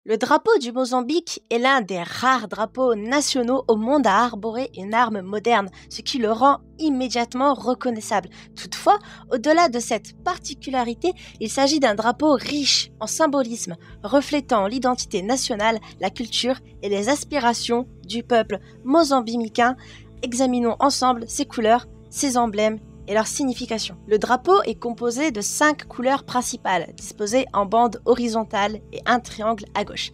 Le drapeau du Mozambique est l'un des rares drapeaux nationaux au monde à arborer une arme moderne, ce qui le rend immédiatement reconnaissable. Toutefois, au-delà de cette particularité, il s'agit d'un drapeau riche en symbolisme, reflétant l'identité nationale, la culture et les aspirations du peuple mozambicain. Examinons ensemble ses couleurs, ses emblèmes et leur signification. Le drapeau est composé de 5 couleurs principales, disposées en bande horizontale et un triangle à gauche.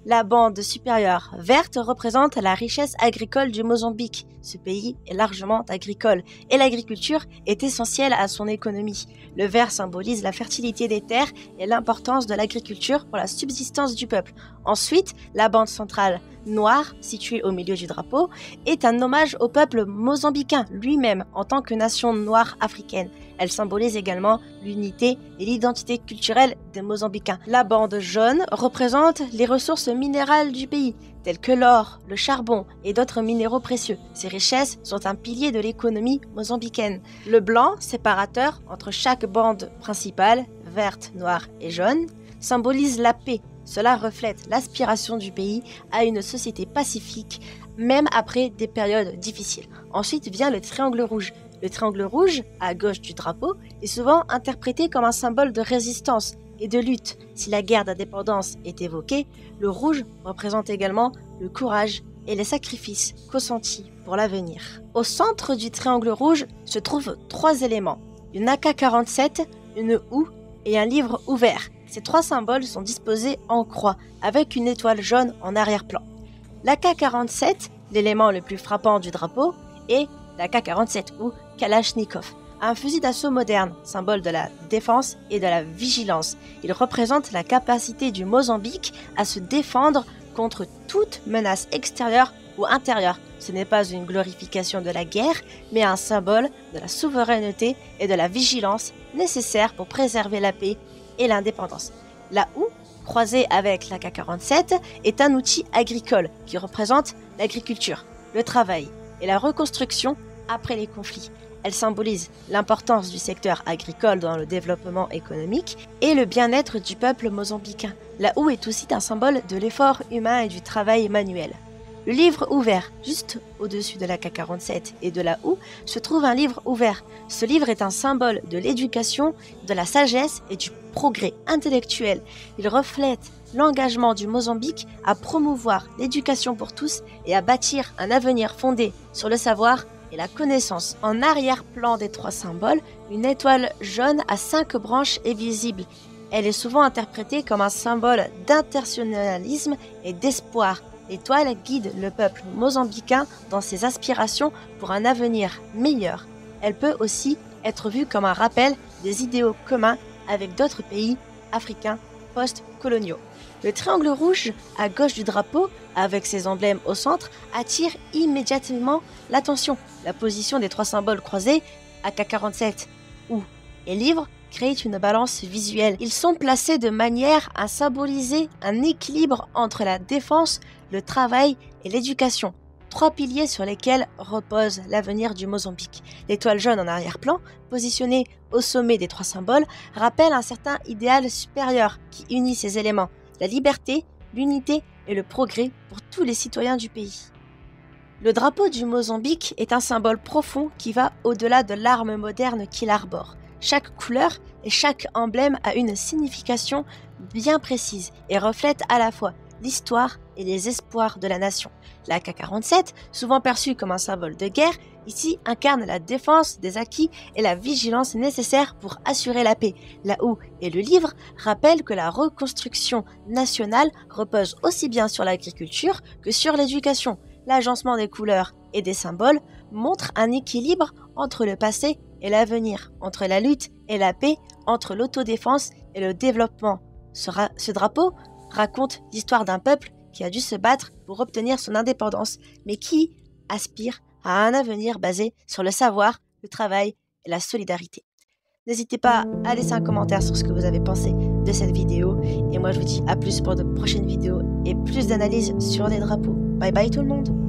La bande supérieure verte représente la richesse agricole du Mozambique. Ce pays est largement agricole et l'agriculture est essentielle à son économie. Le vert symbolise la fertilité des terres et l'importance de l'agriculture pour la subsistance du peuple. Ensuite, la bande centrale noire, située au milieu du drapeau, est un hommage au peuple mozambicain lui-même en tant que nation noire africaine. Elle symbolise également l'unité et l'identité culturelle des Mozambicains. La bande jaune représente les ressources minérales du pays, telles que l'or, le charbon et d'autres minéraux précieux. Ces richesses sont un pilier de l'économie mozambicaine. Le blanc, séparateur entre chaque bande principale, verte, noire et jaune, symbolise la paix. Cela reflète l'aspiration du pays à une société pacifique, même après des périodes difficiles. Ensuite vient le triangle rouge. Le triangle rouge, à gauche du drapeau, est souvent interprété comme un symbole de résistance et de lutte. Si la guerre d'indépendance est évoquée, le rouge représente également le courage et les sacrifices consentis pour l'avenir. Au centre du triangle rouge se trouvent 3 éléments, une AK-47, une houe et un livre ouvert. Ces 3 symboles sont disposés en croix, avec une étoile jaune en arrière-plan. L'AK-47, l'élément le plus frappant du drapeau, est l'AK-47 ou Kalachnikov, un fusil d'assaut moderne, symbole de la défense et de la vigilance. Il représente la capacité du Mozambique à se défendre contre toute menace extérieure ou intérieure. Ce n'est pas une glorification de la guerre, mais un symbole de la souveraineté et de la vigilance nécessaires pour préserver la paix et l'indépendance. La houe, croisée avec l'AK-47, est un outil agricole qui représente l'agriculture, le travail et la reconstruction après les conflits. Elle symbolise l'importance du secteur agricole dans le développement économique et le bien-être du peuple mozambicain. La houe est aussi un symbole de l'effort humain et du travail manuel. Le livre ouvert, juste au-dessus de l'AK-47 et de la houe, se trouve un livre ouvert. Ce livre est un symbole de l'éducation, de la sagesse et du progrès intellectuel. Il reflète l'engagement du Mozambique à promouvoir l'éducation pour tous et à bâtir un avenir fondé sur le savoir et la connaissance. En arrière-plan des 3 symboles, une étoile jaune à 5 branches est visible. Elle est souvent interprétée comme un symbole d'internationalisme et d'espoir. L'étoile guide le peuple mozambicain dans ses aspirations pour un avenir meilleur. Elle peut aussi être vue comme un rappel des idéaux communs avec d'autres pays africains post-coloniaux. Le triangle rouge à gauche du drapeau, avec ses emblèmes au centre, attire immédiatement l'attention. La position des 3 symboles croisés, AK-47, houe et livre, crée une balance visuelle. Ils sont placés de manière à symboliser un équilibre entre la défense, le travail et l'éducation. 3 piliers sur lesquels repose l'avenir du Mozambique. L'étoile jaune en arrière-plan, positionnée au sommet des 3 symboles, rappelle un certain idéal supérieur qui unit ces éléments, la liberté, l'unité et le progrès pour tous les citoyens du pays. Le drapeau du Mozambique est un symbole profond qui va au-delà de l'arme moderne qu'il arbore. Chaque couleur et chaque emblème a une signification bien précise et reflète à la fois l'histoire et les espoirs de la nation. La AK-47, souvent perçue comme un symbole de guerre, ici incarne la défense des acquis et la vigilance nécessaire pour assurer la paix. La houe et le livre rappellent que la reconstruction nationale repose aussi bien sur l'agriculture que sur l'éducation. L'agencement des couleurs et des symboles montre un équilibre entre le passé et l'avenir, entre la lutte et la paix, entre l'autodéfense et le développement. Ce drapeau raconte l'histoire d'un peuple qui a dû se battre pour obtenir son indépendance, mais qui aspire à un avenir basé sur le savoir, le travail et la solidarité. N'hésitez pas à laisser un commentaire sur ce que vous avez pensé de cette vidéo, et moi je vous dis à plus pour de prochaines vidéos et plus d'analyses sur les drapeaux. Bye bye tout le monde!